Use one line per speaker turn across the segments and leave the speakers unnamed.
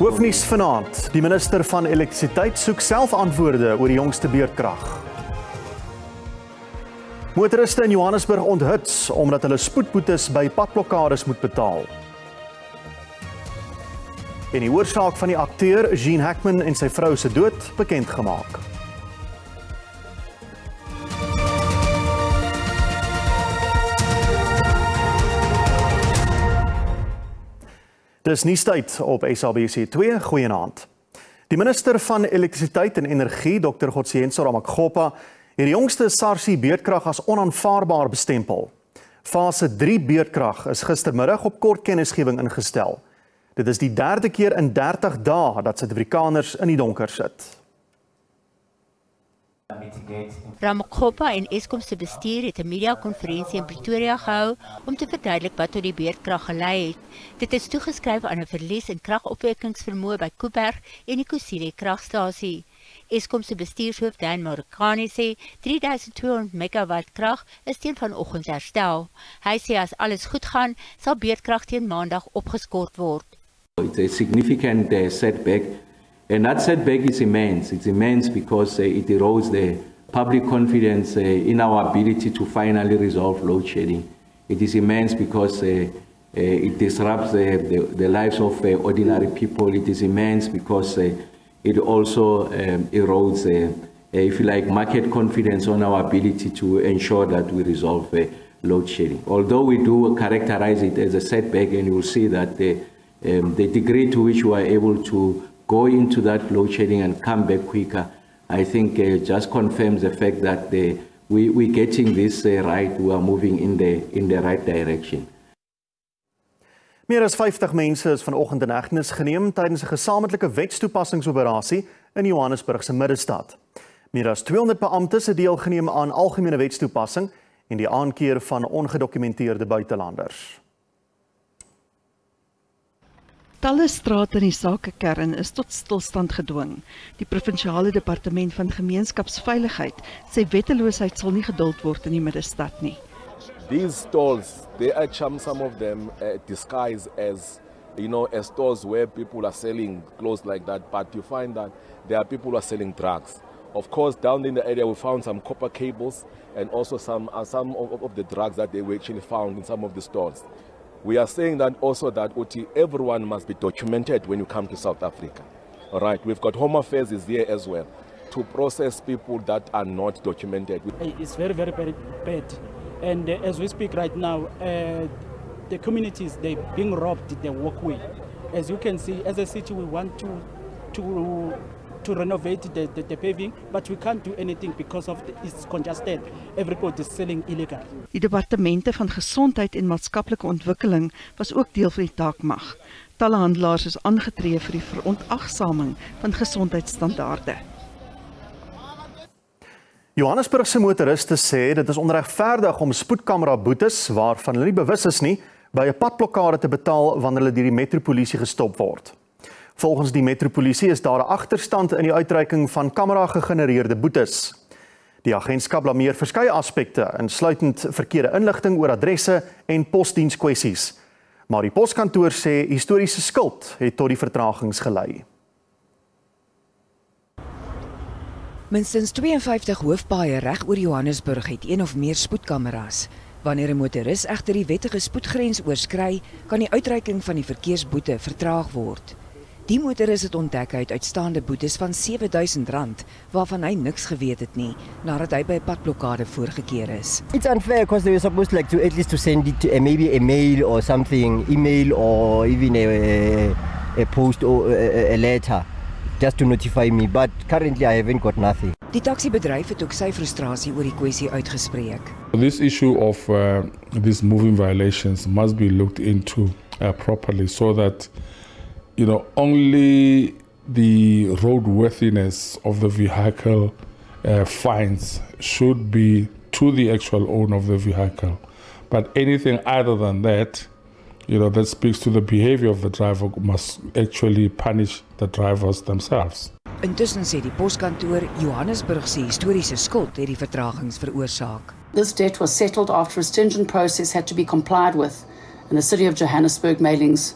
Hoofnuus vanaand. Die minister van elektrisiteit soek self antwoorde oor die jongste beurtkrag. Motoriste in Johannesburg onthuts omdat hulle spoedboetes by padblokkades moet betaal. En die oorsaak van die akteur Gene Hackman en sy vrou se dood bekend gemaak. Dis nuustyd op SABC2. Goeienaand. Die minister van elektrisiteit en energie, Dr. Gotsiyenso Ramokgopa, het die jongste SARS beurtkrag as onaanvaarbaar bestempel. Fase 3 beurtkrag is gistermiddag op kort kennisgewing ingestel. Dit is die derde keer in 30 dae dat Suid-Afrikaners in die donker sit.
Ramokgopa en Eskom se bestuur het 'n media-konferensie in Pretoria gehou om te verduidelik wat tot die beurtkrag gelei het. Dit is toegeskryf aan 'n verlies in kragopwekkingsvermoë by Koeberg en die Kusile kragstasie. Eskom se bestuurshoof Dan Marokani sê 3200 megawatt krag is teen vanoggend herstel. Hy sê as alles goed gaan, sal beurtkrag teen Maandag opgeskort word.
It's a significant setback. And that setback is immense. It's immense because it erodes the public confidence in our ability to finally resolve load shedding. It is immense because it disrupts the lives of ordinary people. It is immense because it also erodes, if you like, market confidence on our ability to ensure that we resolve load shedding. Although we do characterize it as a setback, and you will see that the degree to which we are able to go into that load shedding and come back quicker, I think just confirms the fact that we're getting this right, we are moving in the right direction.
Meer as 50 mense is vanoggend in hegtenis geneem tydens 'n gesamentlike wetstoepassingsoperasie in Johannesburg se middestad. Meer as 200 beamptes het deelgeneem aan algemene wetstoepassing en die aankeer van ongedokumenteerde buitelanders.
Talle strate in die sakekern is tot stilstand gedwing. Die provinsiale departement van gemeenskapsveiligheid sê wetteloosheid sal nie geduld word in die middestad nie.
These stalls, they are some of them disguised as, as stores where people are selling clothes like that, but you find that there are people who are selling drugs. Of course, down in the area we found some copper cables and also some of the drugs that they were actually found in some of the stores. We are saying that also that everyone must be documented when you come to South Africa. All right, we've got Home Affairs is here as well to process people that are not documented.
It's very, very, very bad. And as we speak right now, the communities, they're being robbed their walkway. As you can see, as a city, we want to renovate the paving, but we can't do anything because of it's congested. Everybody is selling illegal.
Die departemente van gesondheid en maatskaplike ontwikkeling was ook deel van die taakmag. Talle handelaars is aangetree vir die verontagsaming van gesondheidsstandaarde.
Johannesburg se motoriste sê dit is onregverdig om spoedkamera boetes waarvan hulle nie bewus is nie by 'n padblokkade te betaal wanneer hulle deur die metropolisie gestop word. Volgens die metropolisie is daar 'n agterstand in die uitreiking van kamera-gegenereerde boetes. Die agentskap blameer verskeie aspekte, insluitend verkeerde inligting oor adresse en posdienskwessies. Maar die poskantoor sê historiese skuld het tot die vertragings gelei.
Minstens 52 hoofpaaie reg oor Johannesburg het een of meer spoedkameras. Wanneer 'n motoris egter die wettige spoedgrens oorskry, kan die uitreiking van die verkeersboete vertraag word. Die motoris het ontdek hy het uitstaande boetes van R7000 waarvan hy niks geweet het nie nadat hy by 'n padblokkade voorgekeer is.
It's unfair because they were supposed like to at least to send it to maybe a mail or something, email or even a post or a letter just to notify me, but currently I haven't got nothing.
Die taxibedryf het ook sy frustrasie oor die kwessie uitgespreek.
This issue of these moving violations must be looked into properly so that only the roadworthiness of the vehicle fines should be to the actual owner of the vehicle. But anything other than that, that speaks to the behavior of the driver must actually punish the drivers themselves.
Intussen sê die poskantoor Johannesburg se historiese skuld het die vertragings veroorsaak.
This debt was settled after a stringent process had to be complied with, and the City of Johannesburg mailings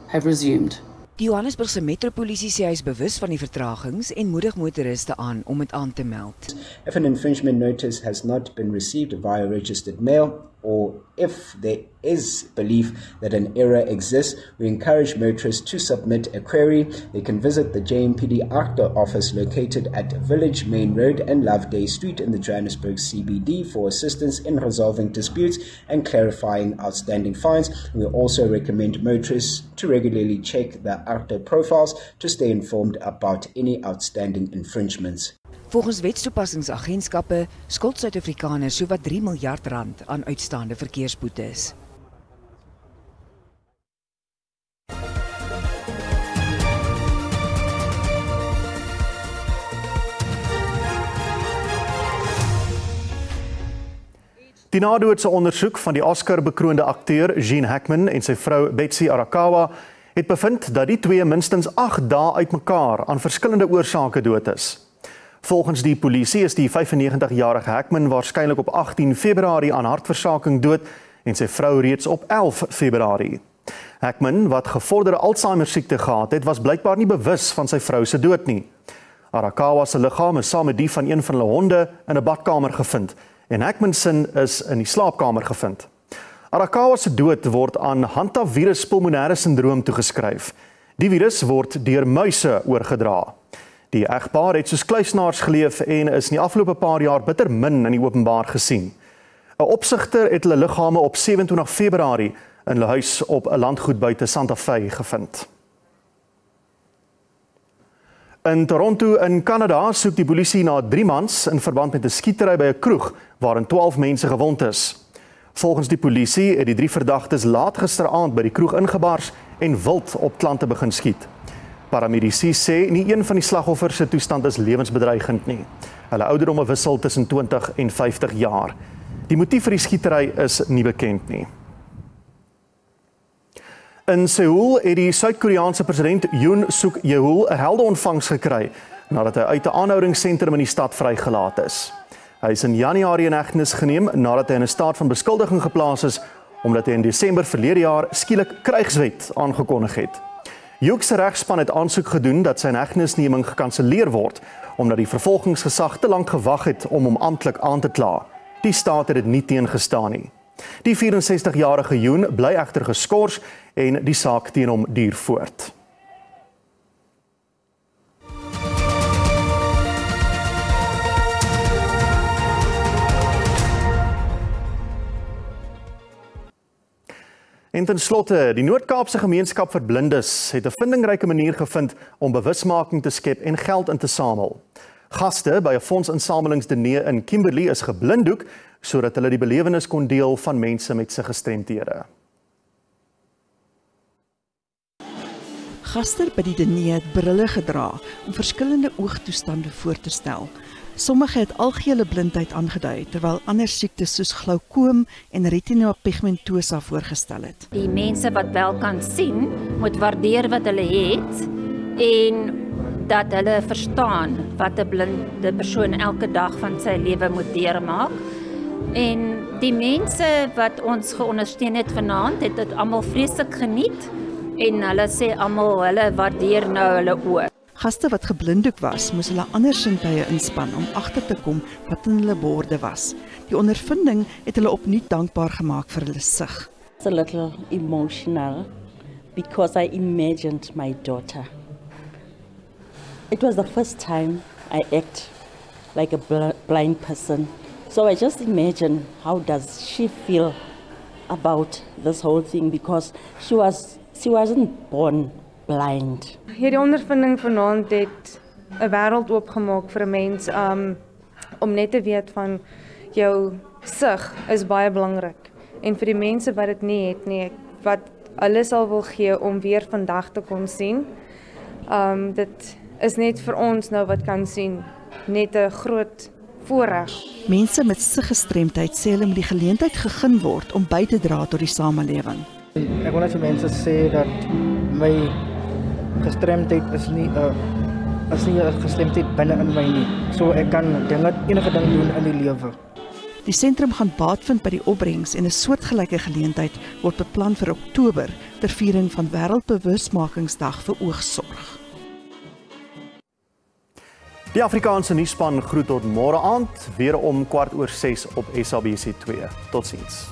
have resumed.
Die Johannesburgse metropolisie sê hy is bewus van die vertragings en moedig motoriste aan om dit aan te meld.
If an infringement notice has not been received via registered mail, or if there is belief that an error exists, we encourage motorists to submit a query. They can visit the JMPD ARCTA office located at Village Main Road and Loveday Street in the Johannesburg CBD for assistance in resolving disputes and clarifying outstanding fines. We also recommend motorists to regularly check the ARCTA profiles to stay informed about any outstanding infringements.
Volgens wetstoepassingsagentskappe skuld Suid-Afrikaners sowat R3 miljard aan uitstaande verkeersboetes.
Die nadoodse ondersoek van die Oscar-bekroonde akteur Gene Hackman en sy vrou Betsy Arakawa het bevind dat die twee minstens 8 dae uitmekaar aan verskillende oorsake dood is. Volgens die polisie is die 95-jarige Hackman waarskynlik op 18 Februarie aan hartversaking dood en sy vrou reeds op 11 Februarie. Hackman, wat gevorderde Alzheimer siekte gehad het, was blykbaar nie bewus van sy vrou se dood nie. Arakawa se liggaam is saam met die van een van hulle honde in 'n badkamer gevind en Hackman se is in die slaapkamer gevind. Arakawa se dood word aan hantavirus pulmonale sindroom toegeskryf. Die virus word deur muise oorgedra. Die egpaar het soos kluisenaars geleef en is in die afgelope paar jaar bitter min in die openbaar gesien. 'n Opsigter het hulle liggame op 27 Februarie in hulle huis op 'n landgoed buite Santa Fe gevind. In Toronto in Kanada soek die polisie na 3 mans in verband met 'n skietery by 'n kroeg waarin 12 mense gewond is. Volgens die polisie het die 3 verdagtes laat gisteraand by die kroeg ingebars en wild op klante begin skiet. Paramedici sê nie een van die slagoffers se toestand is lewensbedreigend nie. Hulle ouderdomme wissel tussen 20 en 50 jaar. Die motief vir die skietery is nie bekend nie. In Seoul het die Suid-Koreaanse president Yoon Suk Yeol 'n helde ontvangs gekry nadat hy uit 'n aanhoudingssentrum in die stad vrygelaat is. Hy is in Januarie in hegtenis geneem nadat hy in 'n staat van beskuldiging geplaas is omdat hy in Desember verlede jaar skielik krygswet aangekondig het. Yook se regspan het aansoek gedoen dat sy hegtenisneming gekanselleer word omdat die vervolgingsgesag te lank gewag het om hom amptelik aan te kla. Die staat het dit nie teengestaan nie. Die 64-jarige Yoon bly egter geskort en die saak teen hom duur voort. En ten slotte, die Noord-Kaapse Gemeenskap vir Blindes het 'n vindingryke manier gevind om bewusmaking te skep en geld in te samel. Gaste by 'n fondsinsamelingsdiner in Kimberley is geblinddoek sodat hulle die belewenis kon deel van mense met se gestremthede.
Gaste by die diner het brille gedra om verskillende oogtoestande voor te stel. Sommige het algehele blindheid aangedui, terwyl ander siektes soos glaukoom en retina pigmentosa voorgestel het.
Die mense wat wel kan sien, moet waardeer wat hulle het en dat hulle verstaan wat 'n blinde persoon elke dag van sy lewe moet deurmaak. En die mense wat ons geondersteun het vanaand, het dit almal vreeslik geniet en hulle sê almal hulle waardeer nou hulle oë.
Gaste wat geblinddoek was, moes hulle ander sintuie inspann om agter te kom wat in hulle borde was. Die ondervinding het hulle opnuut dankbaar gemaak vir hulle sig.
It's a little emotional because I imagined my daughter. It was the first time I act like a blind person. So I just imagine how does she feel about this whole thing because she wasn't born blind.
Hierdie ondervinding vanaand het 'n wêreld oopgemaak vir 'n mens om net te weet van jou sig is baie belangrik. En vir die mense wat dit nie het nie, wat hulle sal wil gee om weer vandag te kon sien. Dit is net vir ons nou wat kan sien, net 'n groot voorreg.
Mense met siggestremdheid sê hulle moet die geleentheid gegee word om by te dra tot die samelewing.
Ek wil net vir mense sê dat my gestremdheid is nie 'n gestremdheid binne in my nie. So ek kan enige ding doen in die lewe.
Die sentrum gaan baat vind by die opbrengs en 'n soortgelyke geleentheid word beplan vir Oktober ter viering van Wêreldbewusmakingsdag vir oogsorg.
Die Afrikaanse nuusspan groet tot môre aand, weer om 6:15 op SABC2. Totsiens.